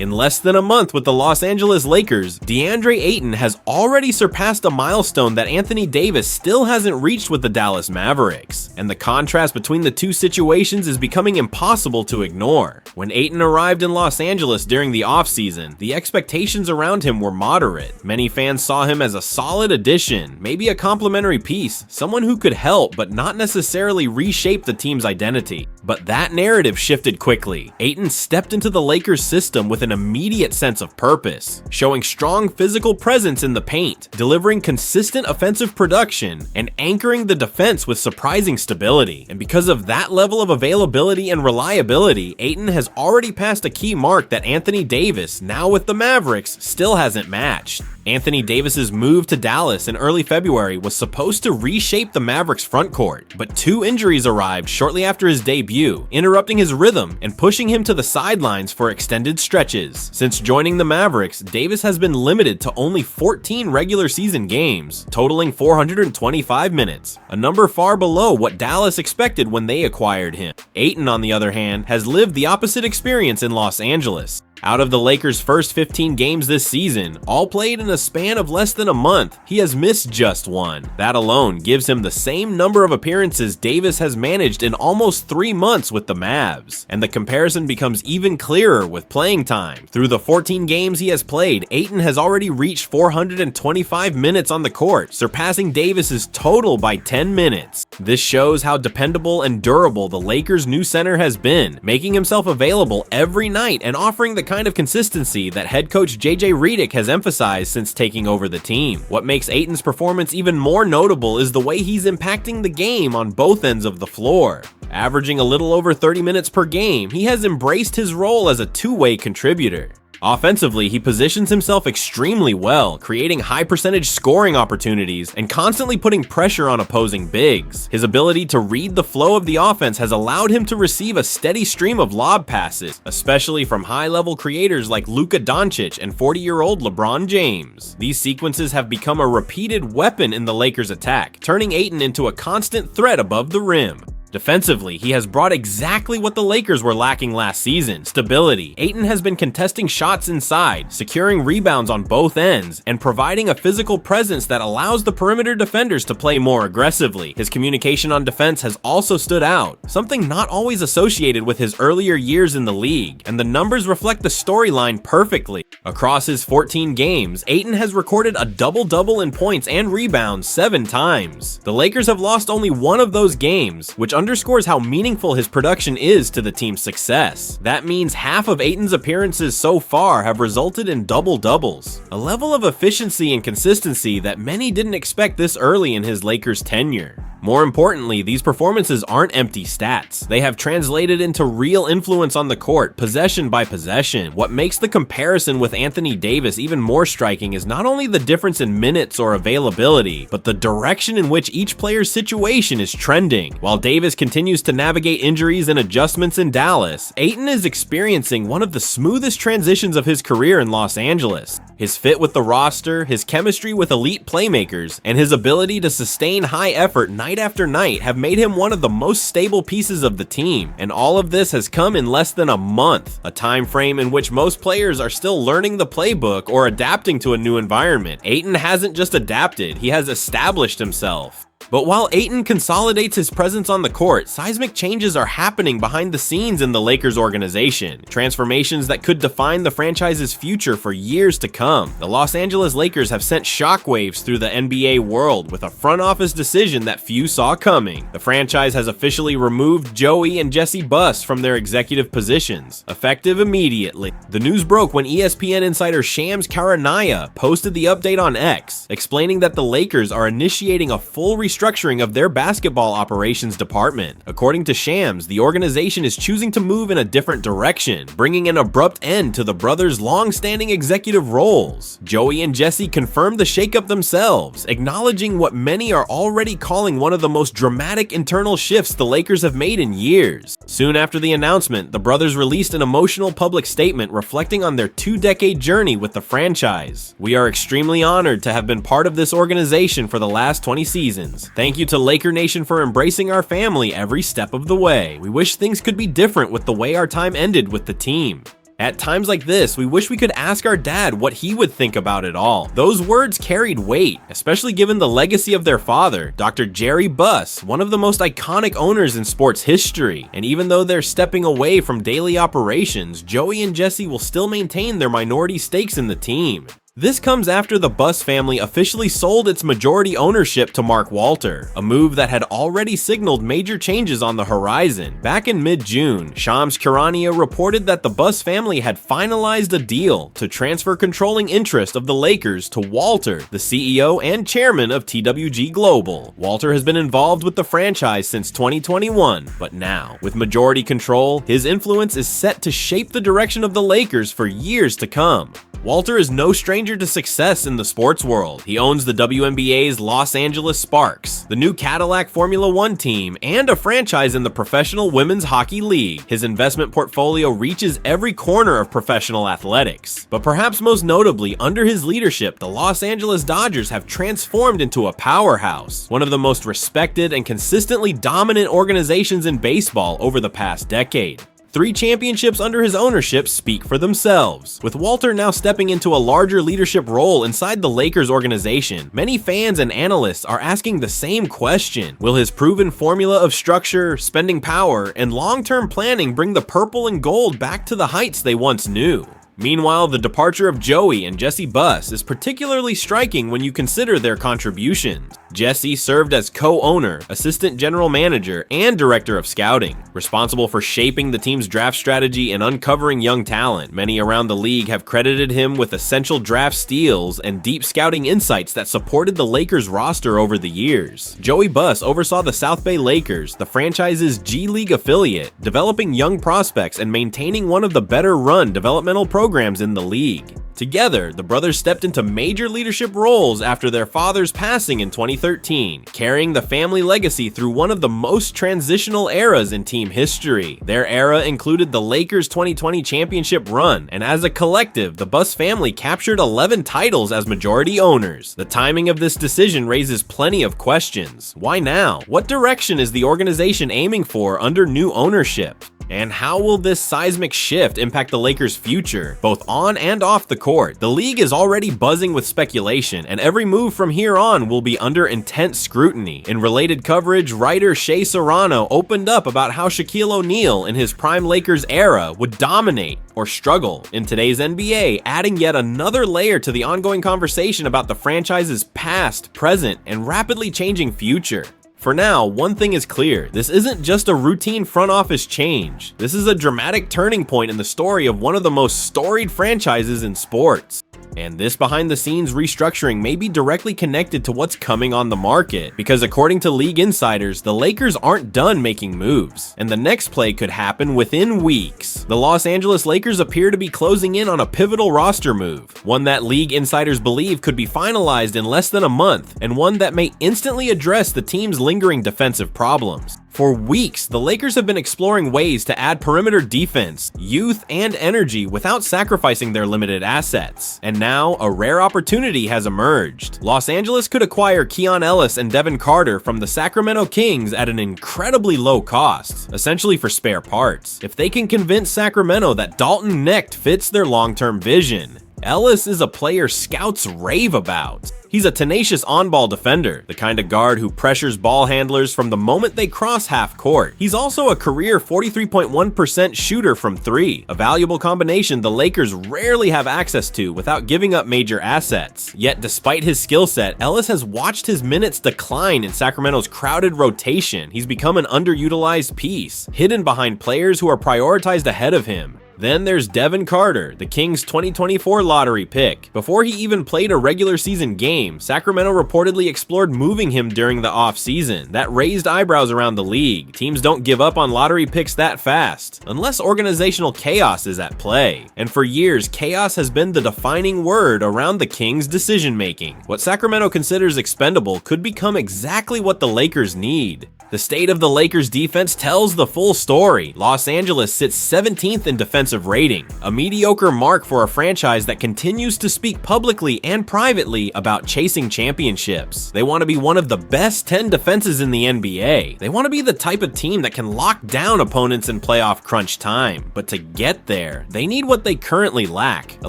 In less than a month with the Los Angeles Lakers, DeAndre Ayton has already surpassed a milestone that Anthony Davis still hasn't reached with the Dallas Mavericks, and the contrast between the two situations is becoming impossible to ignore. When Ayton arrived in Los Angeles during the offseason, the expectations around him were moderate. Many fans saw him as a solid addition, maybe a complementary piece, someone who could help but not necessarily reshape the team's identity. But that narrative shifted quickly. Ayton stepped into the Lakers system with an immediate sense of purpose, showing strong physical presence in the paint, delivering consistent offensive production, and anchoring the defense with surprising stability. And because of that level of availability and reliability, Ayton has already passed a key mark that Anthony Davis, now with the Mavericks, still hasn't matched. Anthony Davis's move to Dallas in early February was supposed to reshape the Mavericks' frontcourt, but two injuries arrived shortly after his debut, interrupting his rhythm and pushing him to the sidelines for extended stretches. Since joining the Mavericks, Davis has been limited to only 14 regular season games, totaling 425 minutes, a number far below what Dallas expected when they acquired him. Ayton, on the other hand, has lived the opposite experience in Los Angeles. Out of the Lakers' first 15 games this season, all played in a span of less than a month, he has missed just one. That alone gives him the same number of appearances Davis has managed in almost 3 months with the Mavs, and the comparison becomes even clearer with playing time. Through the 14 games he has played, Ayton has already reached 425 minutes on the court, surpassing Davis's total by 10 minutes. This shows how dependable and durable the Lakers' new center has been, making himself available every night and offering the kind of consistency that head coach JJ Redick has emphasized since taking over the team. What makes Ayton's performance even more notable is the way he's impacting the game on both ends of the floor. Averaging a little over 30 minutes per game, he has embraced his role as a two-way contributor. Offensively, he positions himself extremely well, creating high-percentage scoring opportunities and constantly putting pressure on opposing bigs. His ability to read the flow of the offense has allowed him to receive a steady stream of lob passes, especially from high-level creators like Luka Doncic and 40-year-old LeBron James. These sequences have become a repeated weapon in the Lakers' attack, turning Ayton into a constant threat above the rim. Defensively, he has brought exactly what the Lakers were lacking last season: stability. Ayton has been contesting shots inside, securing rebounds on both ends, and providing a physical presence that allows the perimeter defenders to play more aggressively. His communication on defense has also stood out, something not always associated with his earlier years in the league, and the numbers reflect the storyline perfectly. Across his 14 games, Ayton has recorded a double-double in points and rebounds 7 times. The Lakers have lost only one of those games, which underscores how meaningful his production is to the team's success. That means half of Ayton's appearances so far have resulted in double-doubles, a level of efficiency and consistency that many didn't expect this early in his Lakers tenure. More importantly, these performances aren't empty stats. They have translated into real influence on the court, possession by possession. What makes the comparison with Anthony Davis even more striking is not only the difference in minutes or availability, but the direction in which each player's situation is trending. While Davis continues to navigate injuries and adjustments in Dallas, Ayton is experiencing one of the smoothest transitions of his career in Los Angeles. His fit with the roster, his chemistry with elite playmakers, and his ability to sustain high effort night after night have made him one of the most stable pieces of the team, and all of this has come in less than a month, a time frame in which most players are still learning the playbook or adapting to a new environment. Ayton hasn't just adapted, he has established himself. But while Ayton consolidates his presence on the court, seismic changes are happening behind the scenes in the Lakers organization, transformations that could define the franchise's future for years to come. The Los Angeles Lakers have sent shockwaves through the NBA world with a front office decision that few saw coming. The franchise has officially removed Joey and Jesse Buss from their executive positions, effective immediately. The news broke when ESPN insider Shams Charania posted the update on X, explaining that the Lakers are initiating a full restructuring of their basketball operations department. According to Shams, the organization is choosing to move in a different direction, bringing an abrupt end to the brothers' long-standing executive roles. Joey and Jesse confirmed the shakeup themselves, acknowledging what many are already calling one of the most dramatic internal shifts the Lakers have made in years. Soon after the announcement, the brothers released an emotional public statement reflecting on their 2-decade journey with the franchise. "We are extremely honored to have been part of this organization for the last 20 seasons. Thank you to Laker Nation for embracing our family every step of the way. We wish things could be different with the way our time ended with the team." At times like this, we wish we could ask our dad what he would think about it all. Those words carried weight, especially given the legacy of their father, Dr. Jerry Buss, one of the most iconic owners in sports history. And even though they're stepping away from daily operations, Joey and Jesse will still maintain their minority stakes in the team. This comes after the Buss family officially sold its majority ownership to Mark Walter, a move that had already signaled major changes on the horizon. Back in mid-June, Shams Charania reported that the Buss family had finalized a deal to transfer controlling interest of the Lakers to Walter, the CEO and chairman of TWG Global. Walter has been involved with the franchise since 2021, but now, with majority control, his influence is set to shape the direction of the Lakers for years to come. Walter is no stranger to success in the sports world. He owns the WNBA's Los Angeles Sparks, the new Cadillac Formula One team, and a franchise in the Professional Women's Hockey League. His investment portfolio reaches every corner of professional athletics. But perhaps most notably, under his leadership, the Los Angeles Dodgers have transformed into a powerhouse, one of the most respected and consistently dominant organizations in baseball over the past decade. 3 championships under his ownership speak for themselves. With Walter now stepping into a larger leadership role inside the Lakers organization, many fans and analysts are asking the same question. Will his proven formula of structure, spending power, and long-term planning bring the purple and gold back to the heights they once knew? Meanwhile, the departure of Joey and Jesse Buss is particularly striking when you consider their contributions. Jesse served as co-owner, assistant general manager, and director of scouting, responsible for shaping the team's draft strategy and uncovering young talent. Many around the league have credited him with essential draft steals and deep scouting insights that supported the Lakers roster over the years. Joey Buss oversaw the South Bay Lakers, the franchise's G League affiliate, developing young prospects and maintaining one of the better-run developmental programs in the league. Together, the brothers stepped into major leadership roles after their father's passing in 2013, carrying the family legacy through one of the most transitional eras in team history. Their era included the Lakers' 2020 championship run, and as a collective, the Buss family captured 11 titles as majority owners. The timing of this decision raises plenty of questions. Why now? What direction is the organization aiming for under new ownership? And how will this seismic shift impact the Lakers' future, both on and off the court? The league is already buzzing with speculation, and every move from here on will be under intense scrutiny. In related coverage, writer Shea Serrano opened up about how Shaquille O'Neal in his prime Lakers era would dominate or struggle in today's NBA, adding yet another layer to the ongoing conversation about the franchise's past, present, and rapidly changing future. For now, one thing is clear. This isn't just a routine front office change. This is a dramatic turning point in the story of one of the most storied franchises in sports. And this behind-the-scenes restructuring may be directly connected to what's coming on the market, because according to league insiders, the Lakers aren't done making moves, and the next play could happen within weeks. The Los Angeles Lakers appear to be closing in on a pivotal roster move, one that league insiders believe could be finalized in less than a month, and one that may instantly address the team's lingering defensive problems. For weeks, the Lakers have been exploring ways to add perimeter defense, youth, and energy without sacrificing their limited assets. And now, a rare opportunity has emerged. Los Angeles could acquire Keon Ellis and Devin Carter from the Sacramento Kings at an incredibly low cost, essentially for spare parts, if they can convince Sacramento that Dalton Knecht fits their long-term vision. Ellis is a player scouts rave about. He's a tenacious on-ball defender, the kind of guard who pressures ball handlers from the moment they cross half court. He's also a career 43.1% shooter from 3, a valuable combination the Lakers rarely have access to without giving up major assets. Yet despite his skill set, Ellis has watched his minutes decline in Sacramento's crowded rotation. He's become an underutilized piece, hidden behind players who are prioritized ahead of him. Then there's Devin Carter, the Kings' 2024 lottery pick. Before he even played a regular season game, Sacramento reportedly explored moving him during the offseason. That raised eyebrows around the league. Teams don't give up on lottery picks that fast, unless organizational chaos is at play. And for years, chaos has been the defining word around the Kings' decision-making. What Sacramento considers expendable could become exactly what the Lakers need. The state of the Lakers' defense tells the full story. Los Angeles sits 17th in defensive defensive rating, a mediocre mark for a franchise that continues to speak publicly and privately about chasing championships. They want to be one of the best 10 defenses in the NBA. They want to be the type of team that can lock down opponents in playoff crunch time. But to get there, they need what they currently lack, a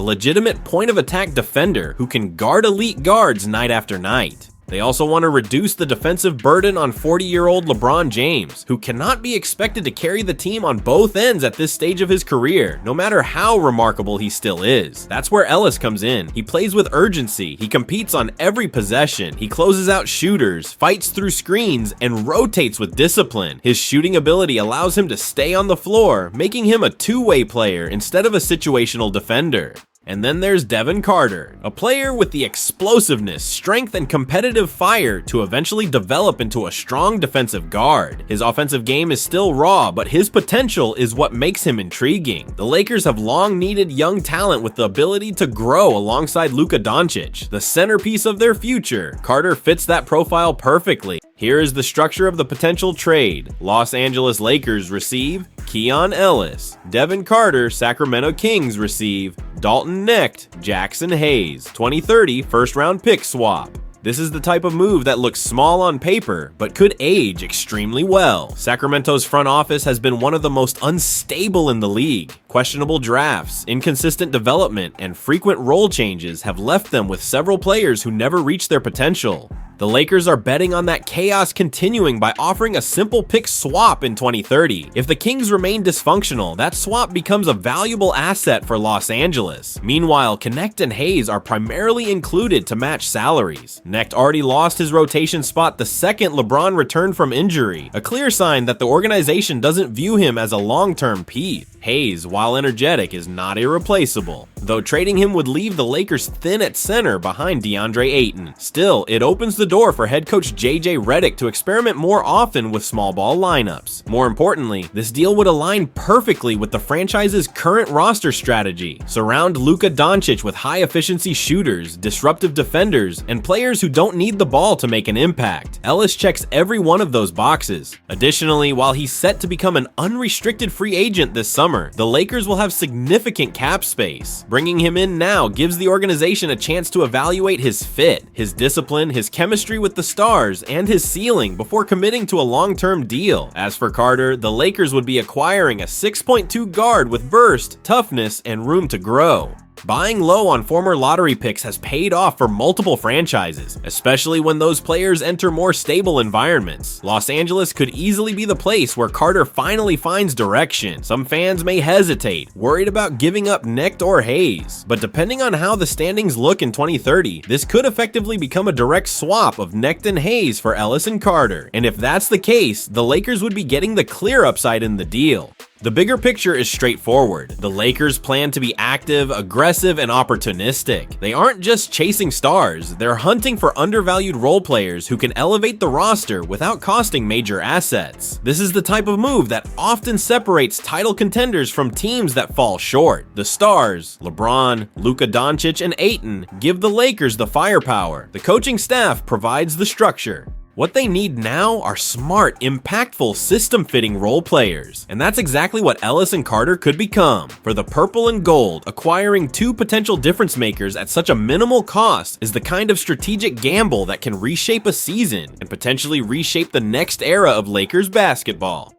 legitimate point of attack defender who can guard elite guards night after night. They also want to reduce the defensive burden on 40-year-old LeBron James, who cannot be expected to carry the team on both ends at this stage of his career, no matter how remarkable he still is. That's where Ellis comes in. He plays with urgency, he competes on every possession, he closes out shooters, fights through screens, and rotates with discipline. His shooting ability allows him to stay on the floor, making him a two-way player instead of a situational defender. And then there's Devin Carter, a player with the explosiveness, strength, and competitive fire to eventually develop into a strong defensive guard. His offensive game is still raw, but his potential is what makes him intriguing. The Lakers have long needed young talent with the ability to grow alongside Luka Doncic, the centerpiece of their future. Carter fits that profile perfectly. Here is the structure of the potential trade. Los Angeles Lakers receive Keon Ellis. Devin Carter, Sacramento Kings receive Dalton Knecht, Jackson Hayes. 2030 first-round pick swap. This is the type of move that looks small on paper, but could age extremely well. Sacramento's front office has been one of the most unstable in the league. Questionable drafts, inconsistent development, and frequent role changes have left them with several players who never reached their potential. The Lakers are betting on that chaos continuing by offering a simple pick swap in 2030. If the Kings remain dysfunctional, that swap becomes a valuable asset for Los Angeles. Meanwhile, Knecht and Hayes are primarily included to match salaries. Knecht already lost his rotation spot the second LeBron returned from injury, a clear sign that the organization doesn't view him as a long-term piece. Hayes, while energetic, is not irreplaceable, though trading him would leave the Lakers thin at center behind DeAndre Ayton. Still, it opens the door for head coach JJ Redick to experiment more often with small ball lineups. More importantly, this deal would align perfectly with the franchise's current roster strategy. Surround Luka Doncic with high-efficiency shooters, disruptive defenders, and players who don't need the ball to make an impact. Ellis checks every one of those boxes. Additionally, while he's set to become an unrestricted free agent this summer, the Lakers will have significant cap space. Bringing him in now gives the organization a chance to evaluate his fit, his discipline, his chemistry with the stars, and his ceiling before committing to a long-term deal. As for Carter, the Lakers would be acquiring a 6.2 guard with burst, toughness, and room to grow. Buying low on former lottery picks has paid off for multiple franchises, especially when those players enter more stable environments. Los Angeles could easily be the place where Carter finally finds direction. Some fans may hesitate, worried about giving up Knecht or Hayes, but depending on how the standings look in 2030, this could effectively become a direct swap of Knecht and Hayes for Ellis and Carter. And if that's the case, the Lakers would be getting the clear upside in the deal. The bigger picture is straightforward. The Lakers plan to be active, aggressive, and opportunistic. They aren't just chasing stars, they're hunting for undervalued role players who can elevate the roster without costing major assets. This is the type of move that often separates title contenders from teams that fall short. The stars, LeBron, Luka Doncic, and Ayton, give the Lakers the firepower. The coaching staff provides the structure. What they need now are smart, impactful, system-fitting role players. And that's exactly what Ellis and Carter could become. For the purple and gold, acquiring two potential difference makers at such a minimal cost is the kind of strategic gamble that can reshape a season and potentially reshape the next era of Lakers basketball.